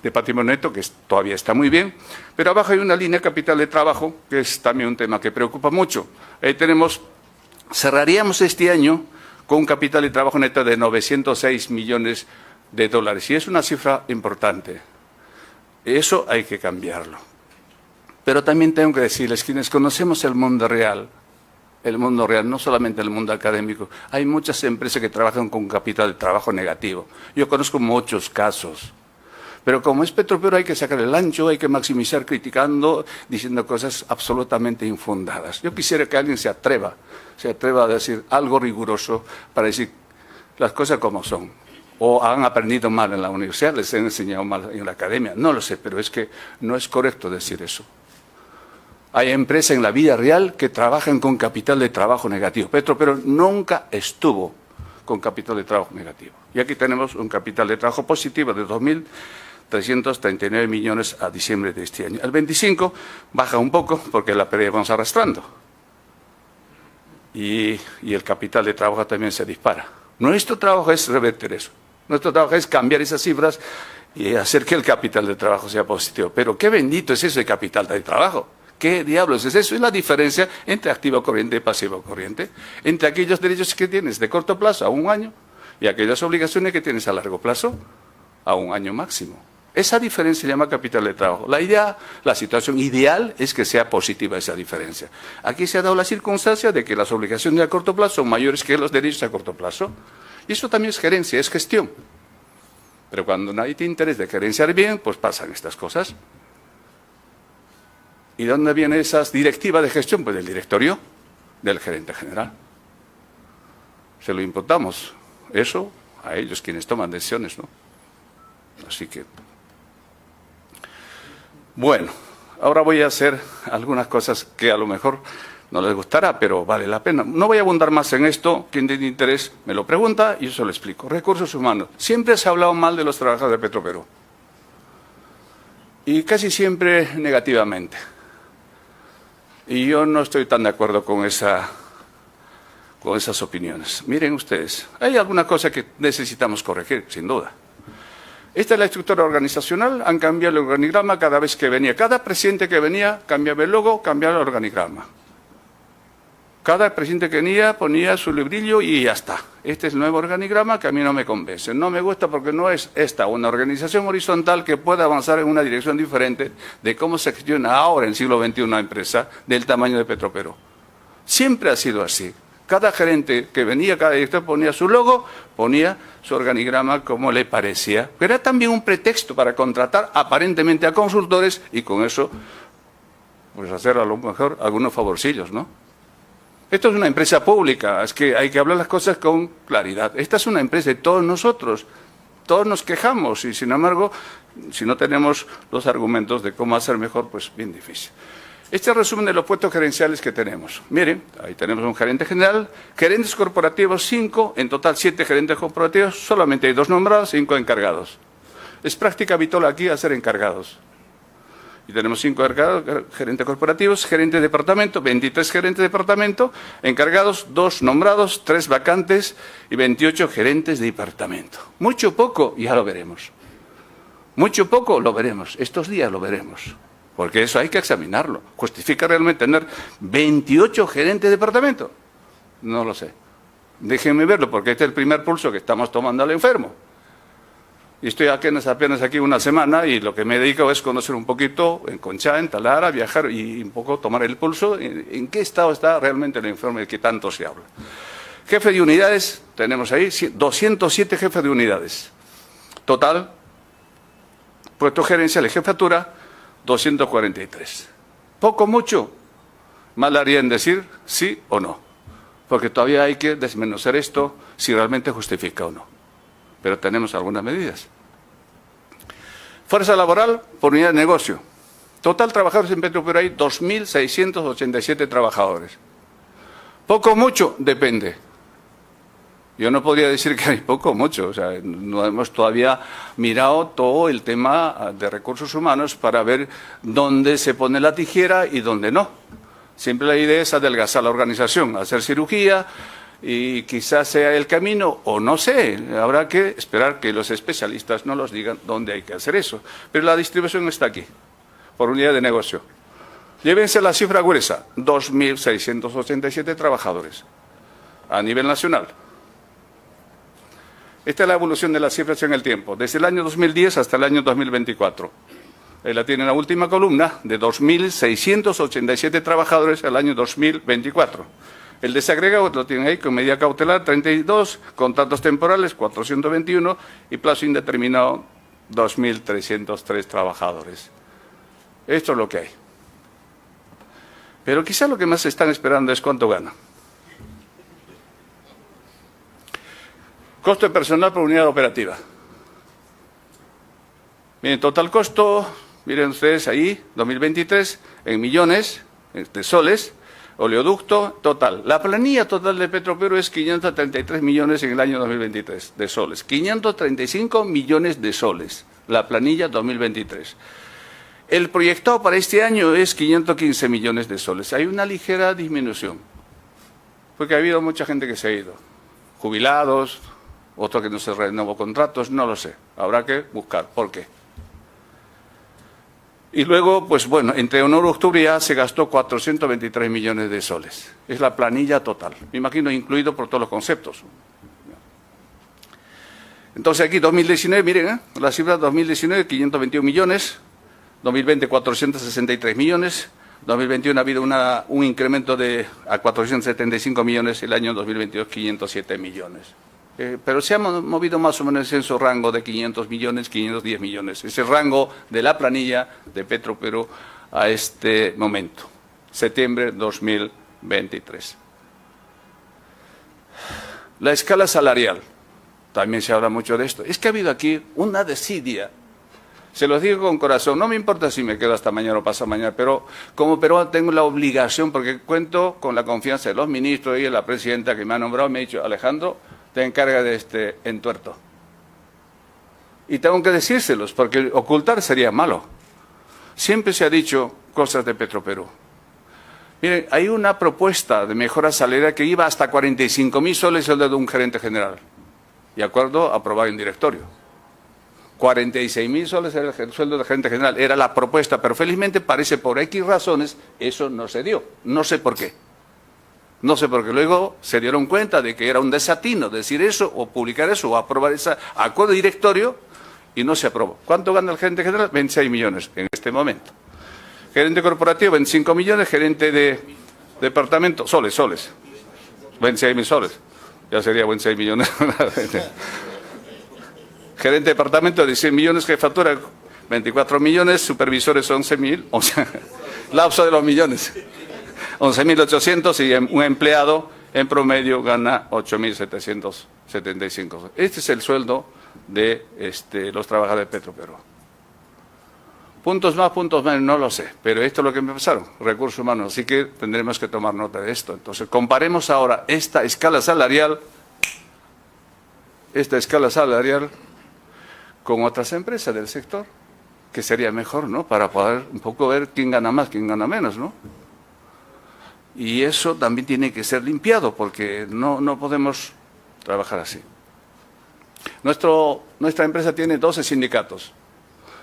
A: de patrimonio neto, que todavía está muy bien, pero abajo hay una línea capital de trabajo, que es también un tema que preocupa mucho. Ahí cerraríamos este año con un capital de trabajo neto de 906 millones de dólares, y es una cifra importante. Eso hay que cambiarlo. Pero también tengo que decirles, quienes conocemos el mundo real, no solamente el mundo académico, hay muchas empresas que trabajan con capital de trabajo negativo. Yo conozco muchos casos. Pero como es Petropero hay que sacar el ancho, hay que maximizar criticando, diciendo cosas absolutamente infundadas. Yo quisiera que alguien se atreva a decir algo riguroso para decir las cosas como son. O han aprendido mal en la universidad, les han enseñado mal en la academia, no lo sé, pero es que no es correcto decir eso. Hay empresas en la vida real que trabajan con capital de trabajo negativo. Petropero nunca estuvo con capital de trabajo negativo. Y aquí tenemos un capital de trabajo positivo de 2.339 millones a diciembre de este año. El 25 baja un poco porque la pérdida vamos arrastrando. Y el capital de trabajo también se dispara. Nuestro trabajo es revertir eso. Nuestro trabajo es cambiar esas cifras y hacer que el capital de trabajo sea positivo. Pero qué bendito es eso de capital de trabajo. ¿Qué diablos es eso? Es la diferencia entre activo corriente y pasivo corriente, entre aquellos derechos que tienes de corto plazo a un año y aquellas obligaciones que tienes a largo plazo a un año máximo. Esa diferencia se llama capital de trabajo. La situación ideal es que sea positiva esa diferencia. Aquí se ha dado la circunstancia de que las obligaciones a corto plazo son mayores que los derechos a corto plazo. Y eso también es gerencia, es gestión. Pero cuando nadie tiene interés de gerenciar bien, pues pasan estas cosas. ¿Y dónde vienen esas directivas de gestión? Pues del directorio, del gerente general. Se lo imputamos, eso, a ellos quienes toman decisiones, ¿no? Así que, bueno, ahora voy a hacer algunas cosas que a lo mejor no les gustará, pero vale la pena. No voy a abundar más en esto, quien tiene interés me lo pregunta y yo se lo explico. Recursos humanos. Siempre se ha hablado mal de los trabajadores de Petropero. Y casi siempre negativamente. Y yo no estoy tan de acuerdo con esas opiniones. Miren ustedes, hay alguna cosa que necesitamos corregir, sin duda. Esta es la estructura organizacional, han cambiado el organigrama cada vez que venía. Cada presidente que venía cambiaba el logo, cambiaba el organigrama. Cada presidente que venía ponía su librillo y ya está. Este es el nuevo organigrama que a mí no me convence. No me gusta porque no es esta una organización horizontal que pueda avanzar en una dirección diferente de cómo se gestiona ahora en el siglo XXI una empresa del tamaño de Petropero. Siempre ha sido así. Cada gerente que venía, cada director ponía su logo, ponía su organigrama como le parecía. Pero era también un pretexto para contratar aparentemente a consultores y con eso pues hacer a lo mejor algunos favorcillos, ¿no? Esto es una empresa pública, es que hay que hablar las cosas con claridad. Esta es una empresa de todos nosotros, todos nos quejamos y sin embargo si no tenemos los argumentos de cómo hacer mejor, pues bien difícil. Este resumen de los puestos gerenciales que tenemos. Miren, ahí tenemos un gerente general, gerentes corporativos 5, en total 7 gerentes corporativos, solamente hay 2 nombrados, 5 encargados. Es práctica habitual aquí hacer encargados. Y tenemos 5 gerentes corporativos, gerentes de departamento, 23 gerentes de departamento, encargados, 2 nombrados, 3 vacantes y 28 gerentes de departamento. Mucho poco, ya lo veremos. Mucho poco, lo veremos. Estos días lo veremos. Porque eso hay que examinarlo. ¿Justifica realmente tener 28 gerentes de departamento? No lo sé. Déjenme verlo, porque este es el primer pulso que estamos tomando al enfermo. Y estoy apenas aquí una semana y lo que me dedico es conocer un poquito en Conchá, en Talara, viajar y un poco tomar el pulso. ¿En qué estado está realmente el enfermo del que tanto se habla? Jefe de unidades, tenemos ahí 207 jefes de unidades. Total, puesto gerencial y jefatura, 243. Poco, mucho, mal haría en decir sí o no, porque todavía hay que desmenuzar esto si realmente justifica o no. Pero tenemos algunas medidas. Fuerza laboral por unidad de negocio. Total trabajadores en Petroperú hay 2.687 trabajadores. Poco, mucho, depende. Yo no podría decir que hay poco o mucho, o sea, no hemos todavía mirado todo el tema de recursos humanos para ver dónde se pone la tijera y dónde no. Siempre la idea es adelgazar la organización, hacer cirugía y quizás sea el camino, o no sé, habrá que esperar que los especialistas nos digan dónde hay que hacer eso. Pero la distribución está aquí, por unidad de negocio. Llévense la cifra gruesa, 2.687 trabajadores a nivel nacional. Esta es la evolución de las cifras en el tiempo, desde el año 2010 hasta el año 2024. Ahí la tienen la última columna, de 2.687 trabajadores al año 2024. El desagregado lo tienen ahí con medida cautelar 32, contratos temporales 421 y plazo indeterminado 2.303 trabajadores. Esto es lo que hay. Pero quizá lo que más están esperando es cuánto gana. Costo de personal por unidad operativa. Miren, total costo, miren ustedes ahí, 2023, en millones de soles, oleoducto total. La planilla total de Petroperú es 533 millones en el año 2023 de soles. 535 millones de soles, la planilla 2023. El proyectado para este año es 515 millones de soles. Hay una ligera disminución, porque ha habido mucha gente que se ha ido. Jubilados, otro que no se renovó contratos, no lo sé. Habrá que buscar por qué. Y luego, pues bueno, entre enero y octubre ya se gastó 423 millones de soles. Es la planilla total. Me imagino incluido por todos los conceptos. Entonces aquí 2019, miren, la cifra 2019, 521 millones. 2020, 463 millones. 2021 ha habido un incremento a 475 millones. El año 2022, 507 millones. Pero se ha movido más o menos en su rango de 500 millones, 510 millones. Ese rango de la planilla de Petroperú a este momento, septiembre 2023. La escala salarial, también se habla mucho de esto. Es que ha habido aquí una desidia. Se los digo con corazón, no me importa si me quedo hasta mañana o pasado mañana, pero como peruano tengo la obligación, porque cuento con la confianza de los ministros y de la presidenta que me ha nombrado, me ha dicho, Alejandro, te encarga de este entuerto. Y tengo que decírselos, porque ocultar sería malo. Siempre se ha dicho cosas de Petroperú. Miren, hay una propuesta de mejora salarial que iba hasta 45.000 soles el de un gerente general. Y acuerdo aprobado en directorio. 46.000 soles era el sueldo del gerente general. Era la propuesta, pero felizmente parece por X razones eso no se dio. No sé por qué. No sé, porque luego se dieron cuenta de que era un desatino decir eso, o publicar eso, o aprobar ese acuerdo directorio, y no se aprobó. ¿Cuánto gana el gerente general? 26 millones en este momento. Gerente corporativo, 25 millones. Gerente de departamento, soles. 26.000 soles. Ya sería 26 millones. Gerente de departamento, 16 millones. Jefatura, 24 millones. Supervisores, 11.000. O sea, lapso de los millones. 11.800 y un empleado en promedio gana 8.775. Este es el sueldo de los trabajadores de Petroperú. Puntos más, puntos menos, no lo sé, pero esto es lo que me pasaron, recursos humanos, así que tendremos que tomar nota de esto. Entonces, comparemos ahora esta escala salarial con otras empresas del sector, que sería mejor, ¿no? Para poder un poco ver quién gana más, quién gana menos, ¿no? Y eso también tiene que ser limpiado, porque no podemos trabajar así. Nuestra empresa tiene 12 sindicatos.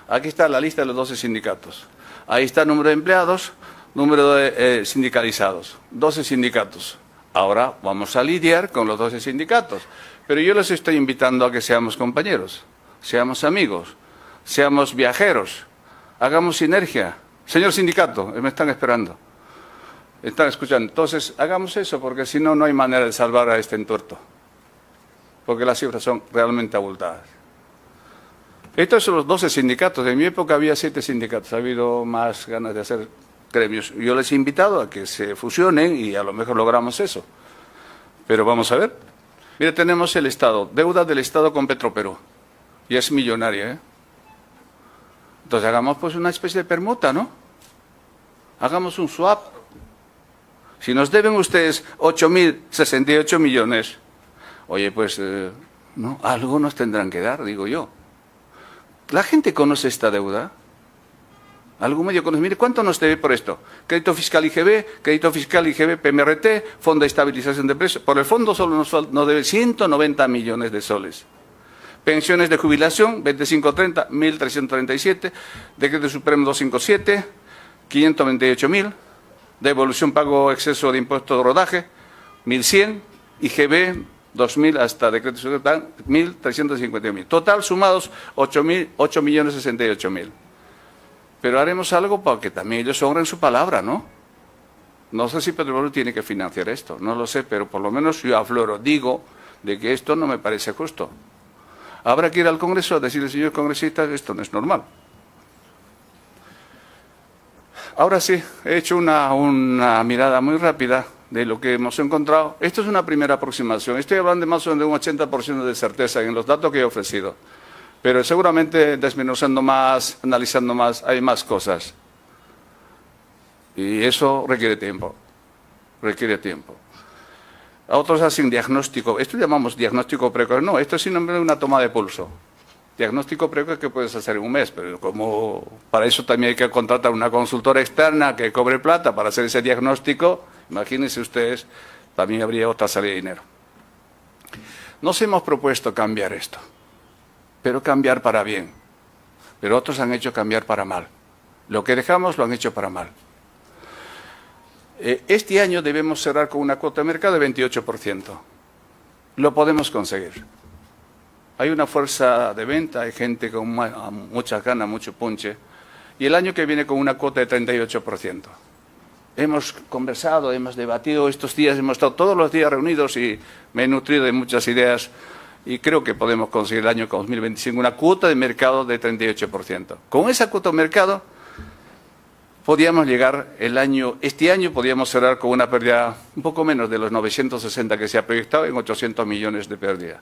A: Aquí está la lista de los 12 sindicatos. Ahí está el número de empleados, número de sindicalizados. 12 sindicatos. Ahora vamos a lidiar con los 12 sindicatos. Pero yo les estoy invitando a que seamos compañeros, seamos amigos, seamos viajeros, hagamos sinergia. Señor sindicato, me están esperando, están escuchando. Entonces, hagamos eso, porque si no, no hay manera de salvar a este entuerto. Porque las cifras son realmente abultadas. Estos son los 12 sindicatos. En mi época había 7 sindicatos. Ha habido más ganas de hacer gremios. Yo les he invitado a que se fusionen y a lo mejor logramos eso. Pero vamos a ver. Mire, tenemos el Estado, deuda del Estado con Petroperú. Y es millonaria, ¿eh? Entonces hagamos pues una especie de permuta, ¿no? Hagamos un swap. Si nos deben ustedes 8.068 millones, oye, pues, no, algo nos tendrán que dar, digo yo. ¿La gente conoce esta deuda? ¿Algún medio conoce? Mire, ¿cuánto nos debe por esto? Crédito fiscal IGB, PMRT, Fondo de Estabilización de Precios. Por el fondo solo nos debe 190 millones de soles. Pensiones de jubilación, 2530, 1.337. Decreto Supremo 257, 528.000. Devolución pago exceso de impuesto de rodaje, 1.100. IGB, 2.000 hasta decreto supremo, 1.351.000. Total, sumados, 8.068.000. Pero haremos algo para que también ellos honren su palabra, ¿no? No sé si Petroperú tiene que financiar esto, no lo sé, pero por lo menos yo afloro, digo, de que esto no me parece justo. Habrá que ir al Congreso a decirle, señor congresista, esto no es normal. Ahora sí, he hecho una mirada muy rápida de lo que hemos encontrado. Esto es una primera aproximación. Estoy hablando de más o menos de un 80% de certeza en los datos que he ofrecido. Pero seguramente desmenuzando más, analizando más, hay más cosas. Y eso requiere tiempo. Requiere tiempo. A otros hacen diagnóstico. Esto llamamos diagnóstico precoz. No, esto es simplemente una toma de pulso. Diagnóstico precoz que puedes hacer en un mes, pero como para eso también hay que contratar una consultora externa que cobre plata para hacer ese diagnóstico, imagínense ustedes, también habría otra salida de dinero. Nos hemos propuesto cambiar esto, pero cambiar para bien. Pero otros han hecho cambiar para mal. Lo que dejamos lo han hecho para mal. Este año debemos cerrar con una cuota de mercado de 28%. Lo podemos conseguir. Hay una fuerza de venta, hay gente con muchas ganas, mucho punche, y el año que viene con una cuota de 38%. Hemos conversado, hemos debatido estos días, hemos estado todos los días reunidos y me he nutrido de muchas ideas y creo que podemos conseguir el año 2025 una cuota de mercado de 38%. Con esa cuota de mercado podíamos llegar este año podíamos cerrar con una pérdida un poco menos de los 960 que se ha proyectado en 800 millones de pérdida.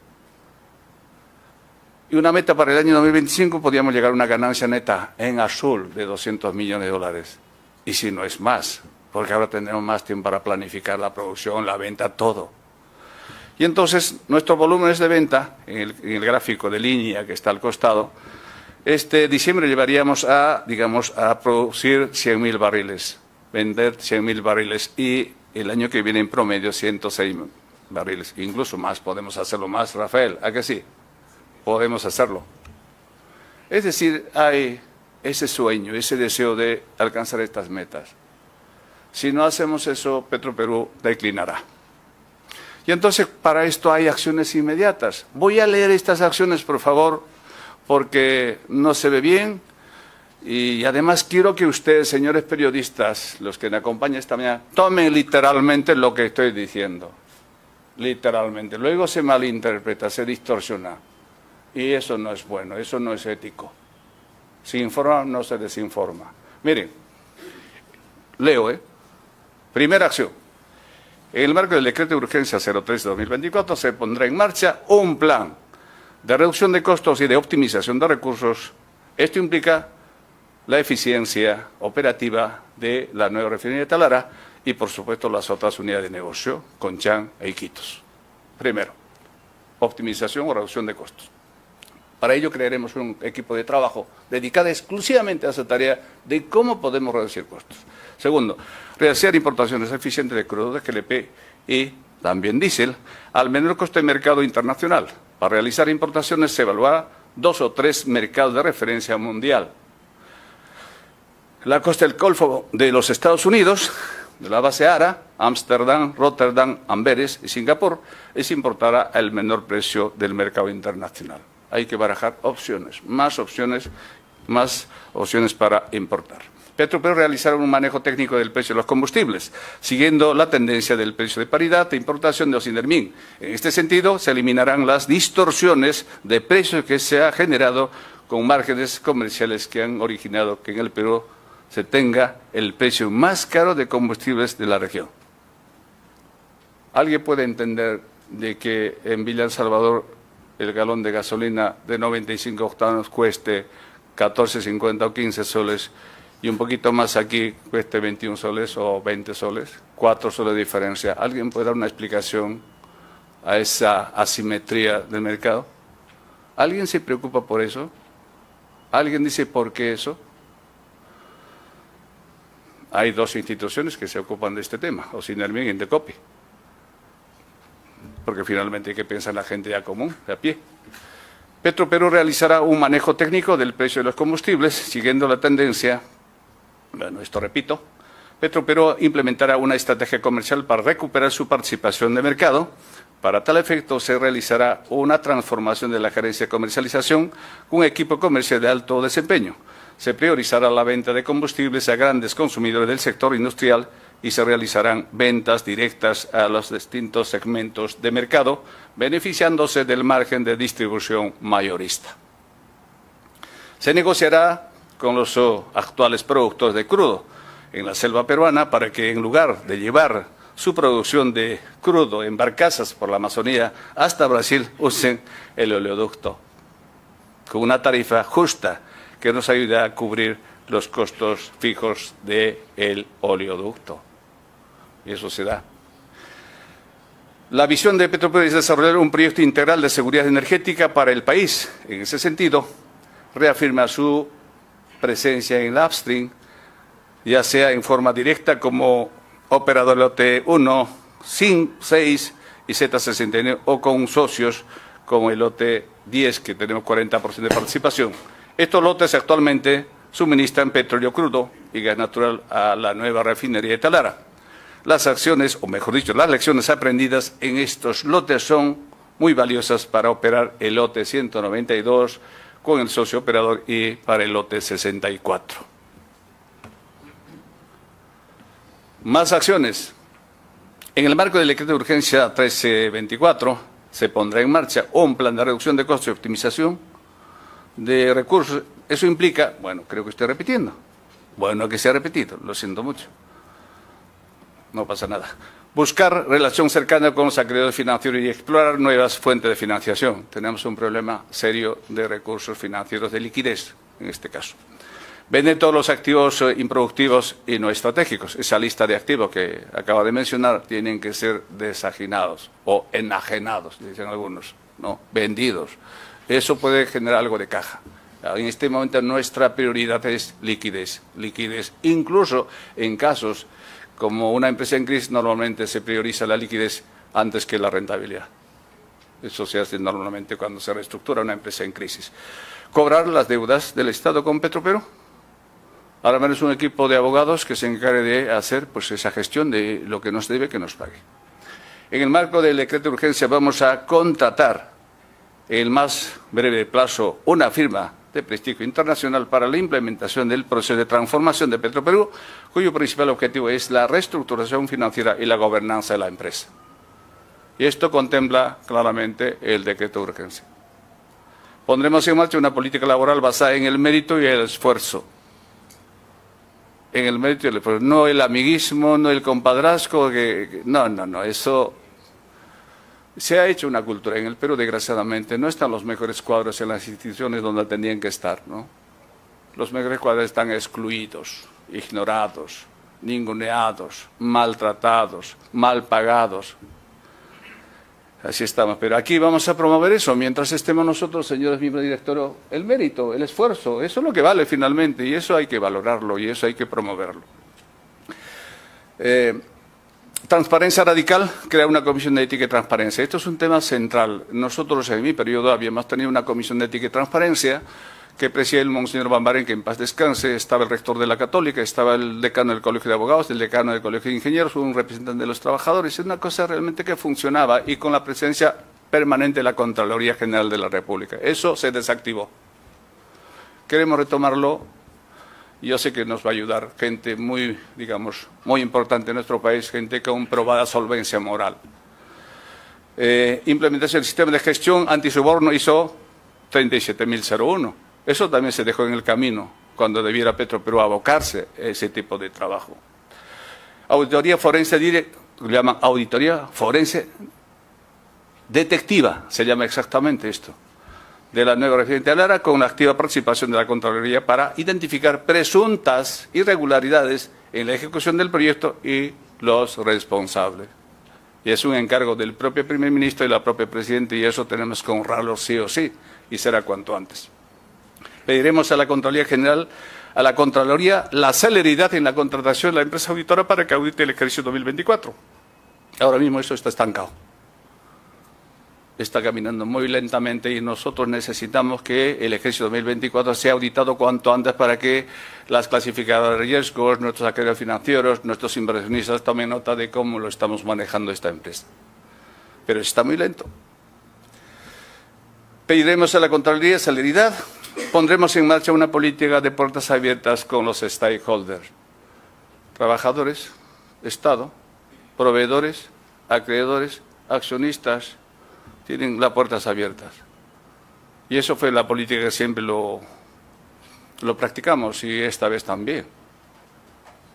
A: Y una meta para el año 2025 podríamos llegar a una ganancia neta en azul de 200 millones de dólares. Y si no es más, porque ahora tendremos más tiempo para planificar la producción, la venta, todo. Y entonces, nuestros volúmenes de venta, en el gráfico de línea que está al costado, este diciembre llevaríamos a producir 100.000 barriles, vender 100.000 barriles y el año que viene en promedio 106 barriles. Incluso más, podemos hacerlo más, Rafael, ¿a que sí? Podemos hacerlo. Es decir, hay ese sueño, ese deseo de alcanzar estas metas. Si no hacemos eso, Petroperú declinará. Y entonces, para esto hay acciones inmediatas. Voy a leer estas acciones, por favor, porque no se ve bien. Y además quiero que ustedes, señores periodistas, los que me acompañan esta mañana, tomen literalmente lo que estoy diciendo. Literalmente. Luego se malinterpreta, se distorsiona. Y eso no es bueno, eso no es ético. Si informa, no se desinforma. Miren, leo, Primera acción. En el marco del decreto de urgencia 03 de 2024 se pondrá en marcha un plan de reducción de costos y de optimización de recursos. Esto implica la eficiencia operativa de la nueva refinería de Talara y, por supuesto, las otras unidades de negocio, Conchán e Iquitos. Primero, optimización o reducción de costos. Para ello crearemos un equipo de trabajo dedicado exclusivamente a esa tarea de cómo podemos reducir costos. Segundo, realizar importaciones eficientes de crudo de GLP y también diésel al menor coste de mercado internacional. Para realizar importaciones se evaluará 2 o 3 mercados de referencia mundial. La costa del Golfo de los Estados Unidos, de la base ARA, Ámsterdam, Rotterdam, Amberes y Singapur, es importada al menor precio del mercado internacional. Hay que barajar opciones, más opciones para importar. Petroperú realizará un manejo técnico del precio de los combustibles, siguiendo la tendencia del precio de paridad de importación de Osinermin. En este sentido, se eliminarán las distorsiones de precios que se ha generado con márgenes comerciales que han originado que en el Perú se tenga el precio más caro de combustibles de la región. ¿Alguien puede entender de que en Villa El Salvador el galón de gasolina de 95 octanos cueste 14,50 o 15 soles y un poquito más aquí cueste 21 soles o 20 soles? 4 soles de diferencia. ¿Alguien puede dar una explicación a esa asimetría del mercado? ¿Alguien se preocupa por eso? ¿Alguien dice por qué eso? Hay 2 instituciones que se ocupan de este tema, Osinermin y Indecopi, porque finalmente hay que pensar en la gente ya común, de a pie. Petroperú realizará un manejo técnico del precio de los combustibles, siguiendo la tendencia, bueno, esto repito, Petroperú implementará una estrategia comercial para recuperar su participación de mercado. Para tal efecto, se realizará una transformación de la gerencia de comercialización con un equipo comercial de alto desempeño. Se priorizará la venta de combustibles a grandes consumidores del sector industrial y se realizarán ventas directas a los distintos segmentos de mercado, beneficiándose del margen de distribución mayorista. Se negociará con los actuales productores de crudo en la selva peruana para que, en lugar de llevar su producción de crudo en barcazas por la Amazonía hasta Brasil, usen el oleoducto, con una tarifa justa que nos ayude a cubrir los costos fijos del oleoducto. Y eso se da. La visión de Petroperú es desarrollar un proyecto integral de seguridad energética para el país. En ese sentido, reafirma su presencia en la upstream, ya sea en forma directa como operador lote 1, SIN 6 y Z69, o con socios como el lote 10, que tenemos 40% de participación. Estos lotes actualmente suministran petróleo crudo y gas natural a la nueva refinería de Talara. Las acciones, o mejor dicho, las lecciones aprendidas en estos lotes son muy valiosas para operar el lote 192 con el socio operador y para el lote 64. Más acciones. En el marco del decreto de urgencia 1324 se pondrá en marcha un plan de reducción de costos y optimización de recursos. Eso implica, bueno, creo que estoy repitiendo. Bueno, que se ha repetido, lo siento mucho. No pasa nada. Buscar relación cercana con los acreedores financieros y explorar nuevas fuentes de financiación. Tenemos un problema serio de recursos financieros, de liquidez, en este caso. Vender todos los activos improductivos y no estratégicos. Esa lista de activos que acaba de mencionar tienen que ser desajinados o enajenados, dicen algunos, ¿no? Vendidos. Eso puede generar algo de caja. En este momento nuestra prioridad es liquidez. Liquidez, incluso en casos como una empresa en crisis, normalmente se prioriza la liquidez antes que la rentabilidad. Eso se hace normalmente cuando se reestructura una empresa en crisis. Cobrar las deudas del Estado con Petroperú. Ahora menos un equipo de abogados que se encargue de hacer pues esa gestión de lo que nos debe, que nos pague. En el marco del decreto de urgencia vamos a contratar en el más breve plazo una firma de prestigio internacional para la implementación del proceso de transformación de Petroperú, cuyo principal objetivo es la reestructuración financiera y la gobernanza de la empresa. Y esto contempla claramente el decreto de urgencia. Pondremos en marcha una política laboral basada en el mérito y el esfuerzo. En el mérito y el esfuerzo, no el amiguismo, no el compadrazgo, no, eso... Se ha hecho una cultura en el Perú, desgraciadamente, no están los mejores cuadros en las instituciones donde tendrían que estar, ¿no? los mejores cuadros están excluidos, ignorados, ninguneados, maltratados, mal pagados. Así estamos. Pero aquí vamos a promover eso. Mientras estemos nosotros, señores miembros directorio, el mérito, el esfuerzo, eso es lo que vale finalmente y eso hay que valorarlo y eso hay que promoverlo. Transparencia radical, crear una comisión de ética y transparencia. Esto es un tema central. Nosotros en mi periodo habíamos tenido una comisión de ética y transparencia que presidía el monseñor Bambaren, que en paz descanse, estaba el rector de la Católica, estaba el decano del Colegio de Abogados, el decano del Colegio de Ingenieros, un representante de los trabajadores. Es una cosa realmente que funcionaba y con la presencia permanente de la Contraloría General de la República. Eso se desactivó. Queremos retomarlo. Yo sé que nos va a ayudar gente muy, digamos, muy importante en nuestro país, gente con probada solvencia moral. Implementación del sistema de gestión antisoborno ISO 37001. Eso también se dejó en el camino cuando debiera Petroperú abocarse a ese tipo de trabajo. Auditoría forense, lo llaman auditoría forense detectiva, se llama exactamente esto, de la nueva referente Lara, con la activa participación de la Contraloría para identificar presuntas irregularidades en la ejecución del proyecto y los responsables. Y es un encargo del propio primer ministro y la propia presidenta y eso tenemos que honrarlo sí o sí y será cuanto antes. Pediremos a la Contraloría General, a la Contraloría, la celeridad en la contratación de la empresa auditora para que audite el ejercicio 2024. Ahora mismo eso está estancado. Está caminando muy lentamente y nosotros necesitamos que el ejercicio 2024 sea auditado cuanto antes para que las clasificadoras de riesgos, nuestros acreedores financieros, nuestros inversionistas tomen nota de cómo lo estamos manejando esta empresa. Pero está muy lento. Pediremos a la Contraloría celeridad. Pondremos en marcha una política de puertas abiertas con los stakeholders, trabajadores, Estado, proveedores, acreedores, accionistas, tienen las puertas abiertas. Y eso fue la política que siempre lo practicamos y esta vez también.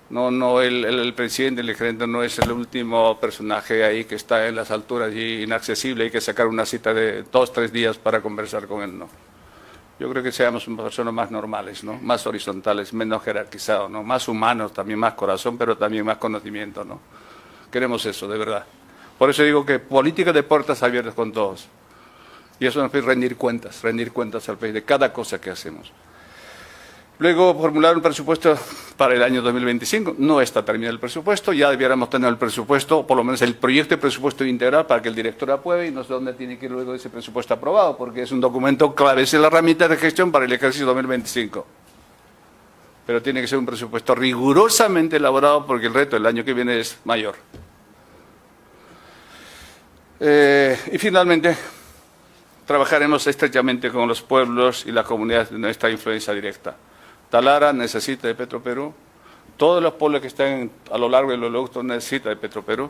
A: No, el presidente, el gerente no es el último personaje ahí que está en las alturas y inaccesible, hay que sacar una cita de 2 o 3 días para conversar con él, ¿no? Yo creo que seamos personas más normales, ¿no? Más horizontales, menos jerarquizados, ¿no? Más humanos, también más corazón, pero también más conocimiento, ¿no? Queremos eso, de verdad. Por eso digo que política de puertas abiertas con todos. Y eso nos hace rendir cuentas al país de cada cosa que hacemos. Luego, formular un presupuesto para el año 2025. No está terminado el presupuesto, ya debiéramos tener el presupuesto, por lo menos el proyecto de presupuesto integral para que el director apruebe y no sé dónde tiene que ir luego ese presupuesto aprobado, porque es un documento clave, es la herramienta de gestión para el ejercicio 2025. Pero tiene que ser un presupuesto rigurosamente elaborado porque el reto del año que viene es mayor. Y finalmente, trabajaremos estrechamente con los pueblos y las comunidades de nuestra influencia directa. Talara necesita de Petroperú, todos los pueblos que están a lo largo de los leuctos necesitan de Petroperú.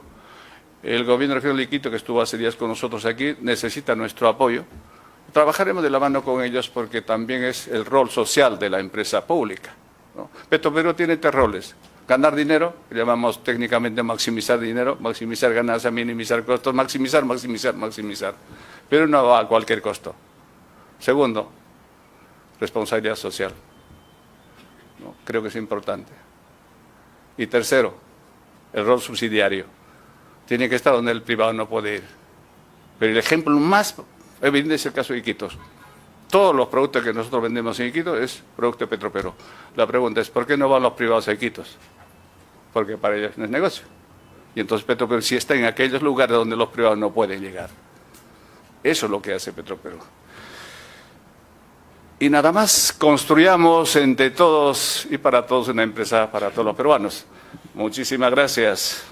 A: El gobierno regional de Iquitos, que estuvo hace días con nosotros aquí, necesita nuestro apoyo. Trabajaremos de la mano con ellos porque también es el rol social de la empresa pública, ¿no? Petroperú tiene 3 roles. Ganar dinero, que llamamos técnicamente maximizar dinero, maximizar ganancias, minimizar costos, maximizar. Pero no a cualquier costo. Segundo, responsabilidad social. ¿No? Creo que es importante. Y tercero, el rol subsidiario. Tiene que estar donde el privado no puede ir. Pero el ejemplo más evidente es el caso de Iquitos. Todos los productos que nosotros vendemos en Iquitos es producto de Petroperú. La pregunta es, ¿por qué no van los privados a Iquitos? Porque para ellos no es negocio. Y entonces Petroperú sí está en aquellos lugares donde los privados no pueden llegar. Eso es lo que hace Petroperú. Y nada más, construyamos entre todos y para todos una empresa para todos los peruanos. Muchísimas gracias.